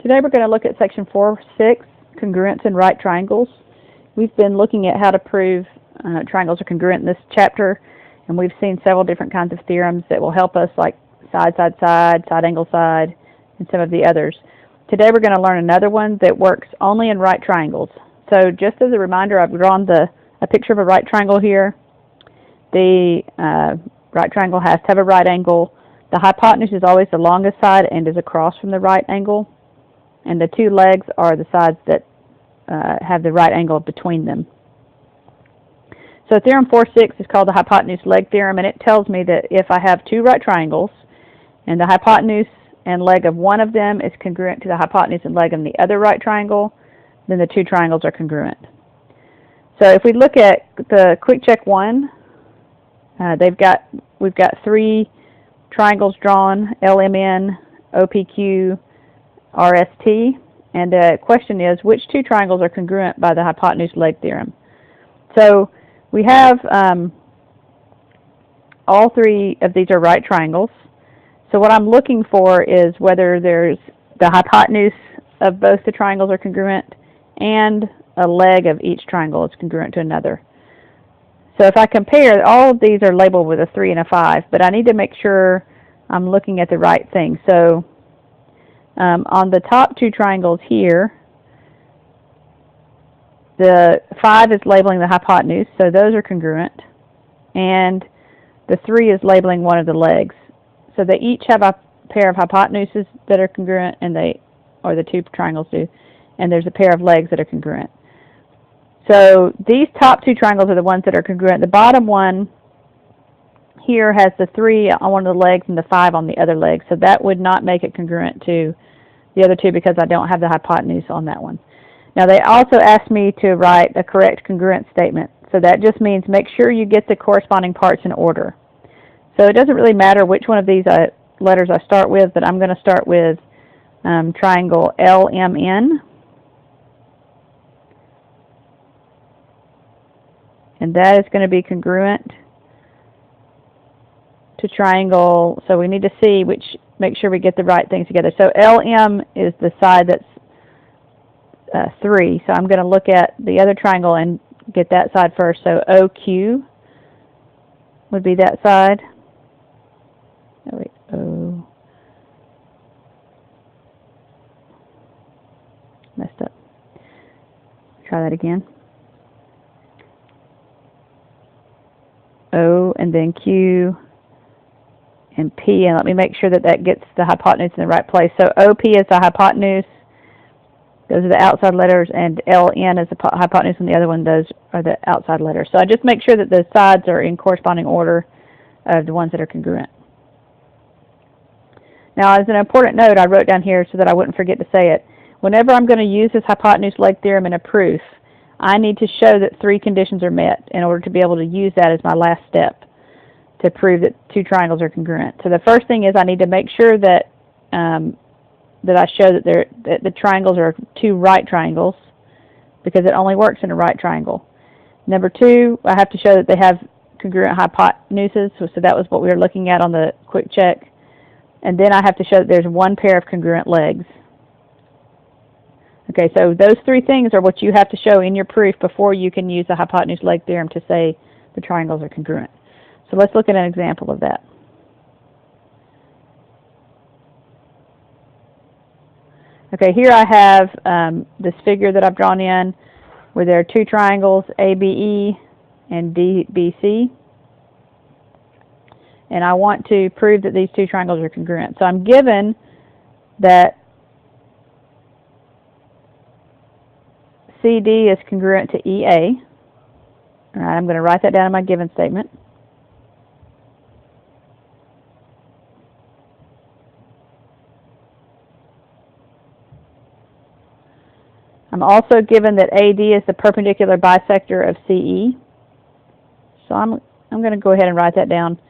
Today we're going to look at section 4.6, congruence in right triangles. We've been looking at how to prove triangles are congruent in this chapter, and we've seen several different kinds of theorems that will help us, like side, side, side, side angle side, and some of the others. Today we're going to learn another one that works only in right triangles. So just as a reminder, I've drawn a picture of a right triangle here. The right triangle has to have a right angle. The hypotenuse is always the longest side and is across from the right angle. And the two legs are the sides that have the right angle between them. So theorem 4.6 is called the hypotenuse leg theorem, and it tells me that if I have two right triangles and the hypotenuse and leg of one of them is congruent to the hypotenuse and leg of the other right triangle, then the two triangles are congruent. So if we look at the quick check 1, we've got three triangles drawn, LMN, OPQ, RST, and the question is, which two triangles are congruent by the hypotenuse leg theorem? So we have all three of these are right triangles. So what I'm looking for is whether there's the hypotenuse of both the triangles are congruent and a leg of each triangle is congruent to another. So if I compare, all of these are labeled with a 3 and a 5, but I need to make sure I'm looking at the right thing. So on the top two triangles here, the 5 is labeling the hypotenuse, so those are congruent, and the 3 is labeling one of the legs. So they each have a pair of hypotenuses that are congruent, and or the two triangles do, and there's a pair of legs that are congruent. So these top two triangles are the ones that are congruent. The bottom one here has the 3 on one of the legs and the 5 on the other leg, so that would not make it congruent to the other two because I don't have the hypotenuse on that one. Now they also asked me to write a correct congruent statement, so that just means make sure you get the corresponding parts in order. So it doesn't really matter which one of these letters I start with, but I'm going to start with triangle LMN. And that is going to be congruent to triangle, so we need to see make sure we get the right things together. So LM is the side that's 3, so I'm going to look at the other triangle and get that side first. So OQ would be that side. Oh, wait, O. Messed up. Try that again. O and then Q and P, and let me make sure that that gets the hypotenuse in the right place. So OP is the hypotenuse, those are the outside letters, and LN is the hypotenuse, and the other one, those are the outside letters. So I just make sure that the sides are in corresponding order of the ones that are congruent. Now, as an important note, I wrote down here so that I wouldn't forget to say it. Whenever I'm going to use this hypotenuse leg theorem in a proof, I need to show that 3 conditions are met in order to be able to use that as my last step to prove that two triangles are congruent. So the first thing is I need to make sure that that I show that the triangles are two right triangles, because it only works in a right triangle. Number 2, I have to show that they have congruent hypotenuses, so that was what we were looking at on the quick check. And then I have to show that there's one pair of congruent legs. Okay, so those 3 things are what you have to show in your proof before you can use the hypotenuse leg theorem to say the triangles are congruent. So let's look at an example of that. Okay, here I have this figure that I've drawn in where there are two triangles, ABE and DBC. And I want to prove that these two triangles are congruent. So I'm given that CD is congruent to EA. All right, I'm going to write that down in my given statement. I'm also given that AD is the perpendicular bisector of CE. So I'm going to go ahead and write that down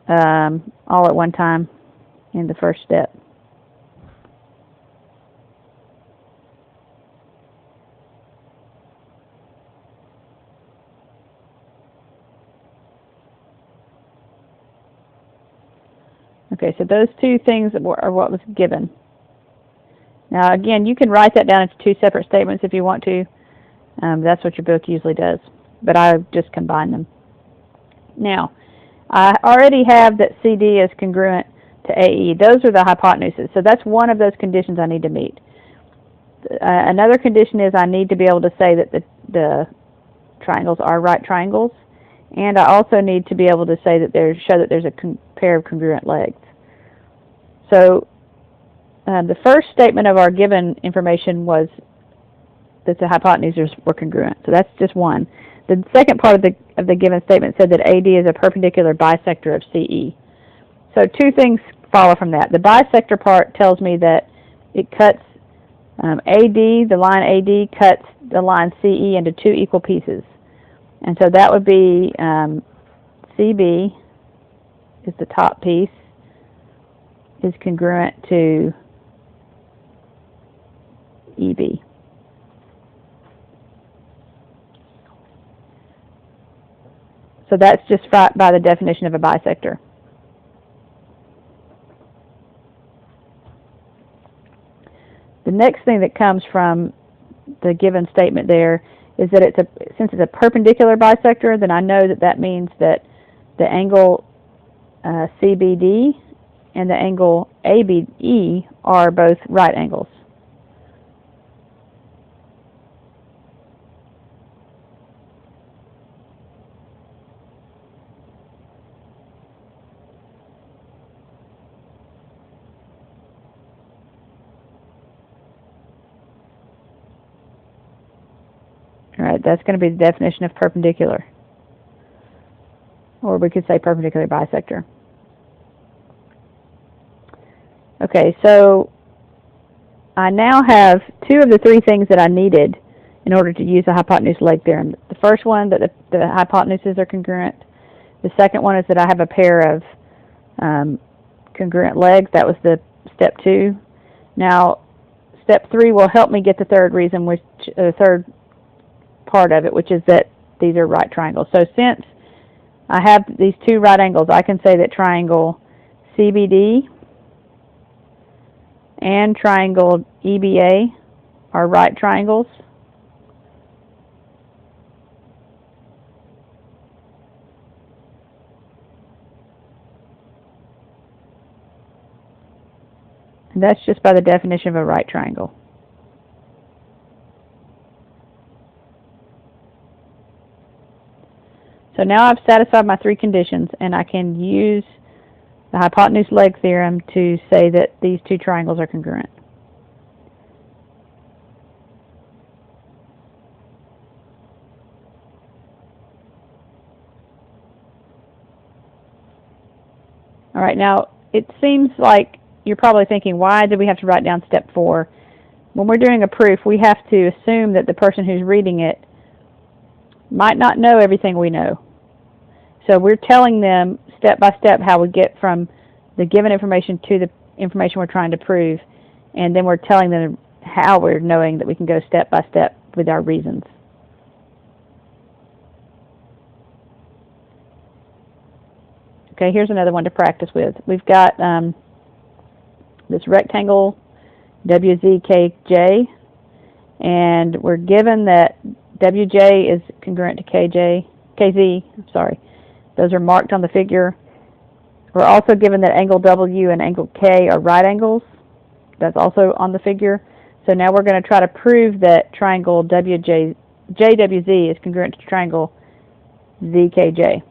all at one time in the first step. Okay, so those two things are what was given. Now again, you can write that down into two separate statements if you want to. That's what your book usually does, but I just combine them. Now, I already have that CD is congruent to AE. Those are the hypotenuses, so that's one of those conditions I need to meet. Another condition is I need to be able to say that the triangles are right triangles, and I also need to be able to say that show that there's a pair of congruent legs. So the first statement of our given information was that the hypotenuses were congruent. So that's just one. The second part of the given statement said that AD is a perpendicular bisector of CE. So two things follow from that. The bisector part tells me that it cuts AD, the line AD cuts the line CE into two equal pieces. And so that would be CB is the top piece, is congruent to EB. So that's just by the definition of a bisector. The next thing that comes from the given statement there is that since it's a perpendicular bisector, then I know that means that the angle CBD and the angle ABE are both right angles. All right, that's going to be the definition of perpendicular. Or we could say perpendicular bisector. Okay, so I now have two of the three things that I needed in order to use the hypotenuse leg theorem. The first one, that the hypotenuses are congruent. The second one is that I have a pair of congruent legs. That was the step 2. Now, step 3 will help me get the third reason, which third part of it, which is that these are right triangles. So since I have these two right angles, I can say that triangle CBD and triangle EBA are right triangles. And that's just by the definition of a right triangle. So now I've satisfied my three conditions, and I can use the hypotenuse leg theorem to say that these two triangles are congruent. All right, now it seems like you're probably thinking, why did we have to write down step 4? When we're doing a proof, we have to assume that the person who's reading it might not know everything we know. So we're telling them step by step how we get from the given information to the information we're trying to prove, and then we're telling them how we're knowing that we can go step by step with our reasons. Okay, here's another one to practice with. We've got this rectangle WZKJ, and we're given that WJ is congruent to KZ. Those are marked on the figure. We're also given that angle W and angle K are right angles. That's also on the figure. So now we're going to try to prove that triangle JWZ is congruent to triangle ZKJ.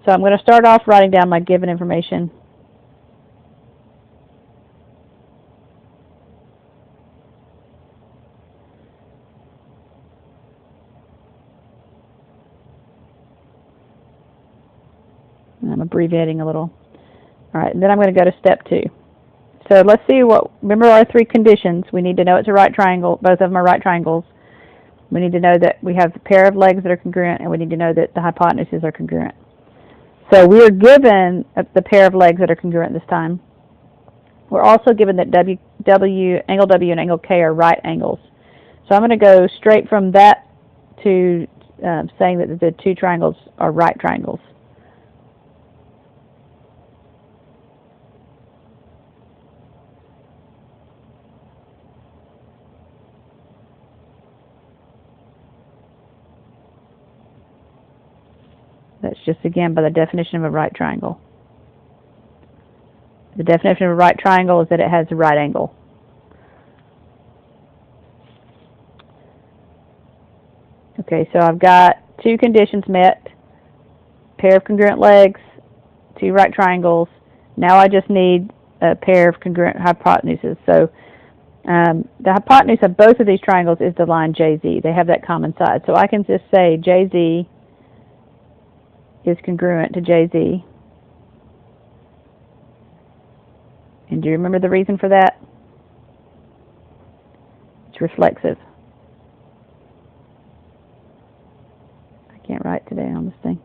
So I'm going to start off writing down my given information. I'm abbreviating a little. All right, and then I'm going to go to step 2. So let's see remember our three conditions. We need to know it's a right triangle. Both of them are right triangles. We need to know that we have a pair of legs that are congruent, and we need to know that the hypotenuses are congruent. So we are given the pair of legs that are congruent this time. We're also given that angle W and angle K are right angles. So I'm going to go straight from that to saying that the two triangles are right triangles. That's just, again, by the definition of a right triangle. The definition of a right triangle is that it has a right angle. Okay, so I've got two conditions met, pair of congruent legs, two right triangles. Now I just need a pair of congruent hypotenuses. So the hypotenuse of both of these triangles is the line JZ. They have that common side. So I can just say JZ is congruent to JZ. And do you remember the reason for that? It's reflexive. I can't write today on this thing.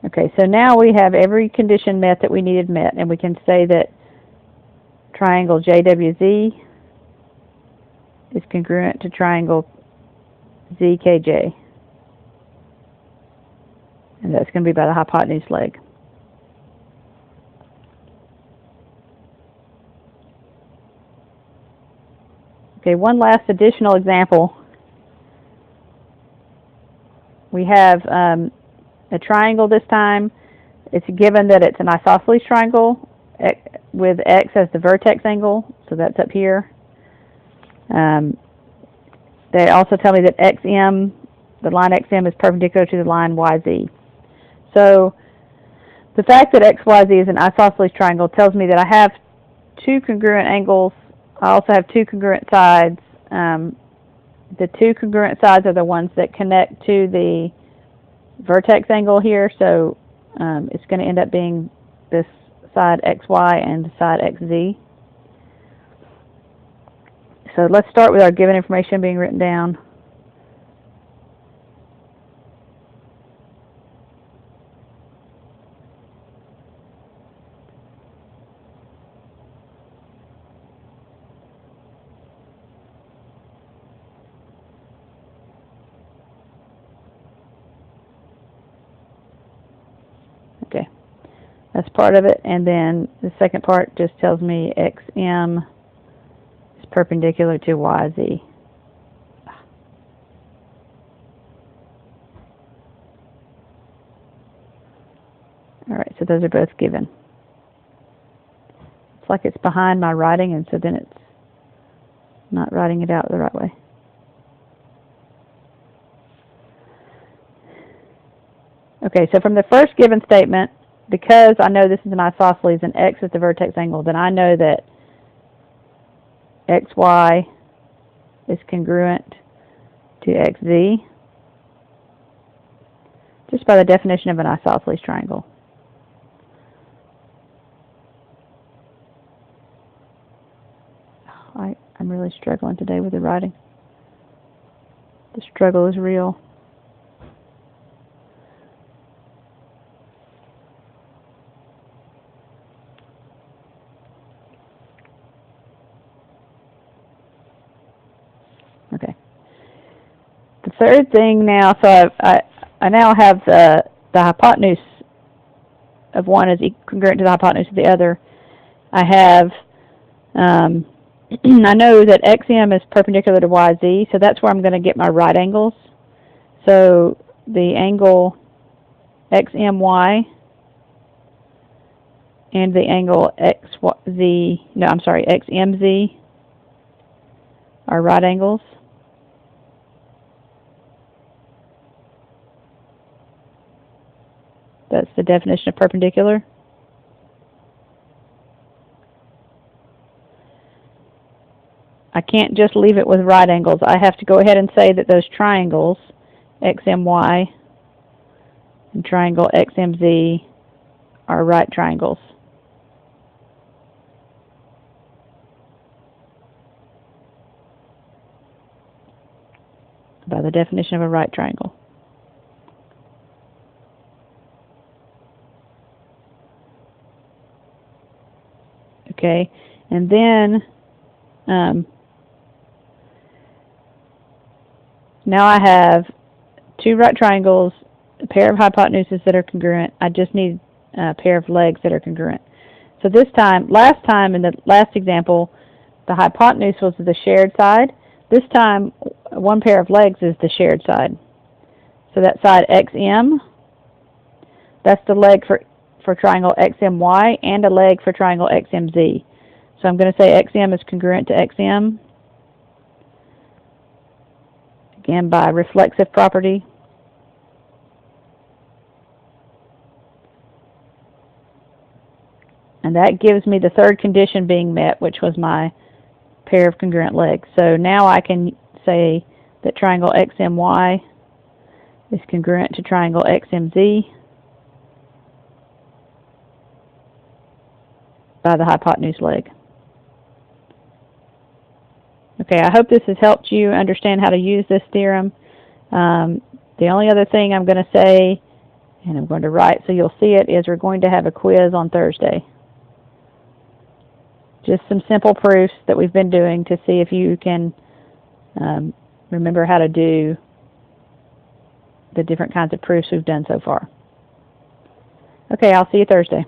Okay, so now we have every condition met that we needed met, and we can say that triangle JWZ is congruent to triangle ZKJ. And that's going to be by the hypotenuse leg. Okay, one last additional example. We have a triangle this time. It's given that it's an isosceles triangle with X as the vertex angle, so that's up here. They also tell me that XM, the line XM, is perpendicular to the line YZ. So the fact that XYZ is an isosceles triangle tells me that I have two congruent angles. I also have two congruent sides. The two congruent sides are the ones that connect to the vertex angle here, so it's going to end up being this side XY and the side XZ. So let's start with our given information being written down. Okay, that's part of it, and then the second part just tells me XM is perpendicular to YZ. All right, so those are both given. It's like it's behind my writing, and so then it's not writing it out the right way. Okay, so from the first given statement, because I know this is an isosceles and X is the vertex angle, then I know that XY is congruent to XZ just by the definition of an isosceles triangle. I'm really struggling today with the writing. The struggle is real. Okay. The third thing now, so I now have the hypotenuse of one is congruent to the hypotenuse of the other. I have I know that XM is perpendicular to YZ, so that's where I'm going to get my right angles. So the angle XMY and the angle XMZ are right angles. That's the definition of perpendicular. I can't just leave it with right angles. I have to go ahead and say that those triangles, XMY and triangle XMZ, are right triangles. By the definition of a right triangle. Okay, and then now I have two right triangles, a pair of hypotenuses that are congruent. I just need a pair of legs that are congruent. So this time, last time in the last example, the hypotenuse was the shared side. This time, one pair of legs is the shared side. So that side XM, that's the leg for triangle XMY and a leg for triangle XMZ. So I'm going to say XM is congruent to XM, again by reflexive property. And that gives me the third condition being met, which was my pair of congruent legs. So now I can say that triangle XMY is congruent to triangle XMZ by the hypotenuse leg. Okay, I hope this has helped you understand how to use this theorem. The only other thing I'm going to say, and I'm going to write so you'll see it, is we're going to have a quiz on Thursday. Just some simple proofs that we've been doing to see if you can remember how to do the different kinds of proofs we've done so far. Okay, I'll see you Thursday.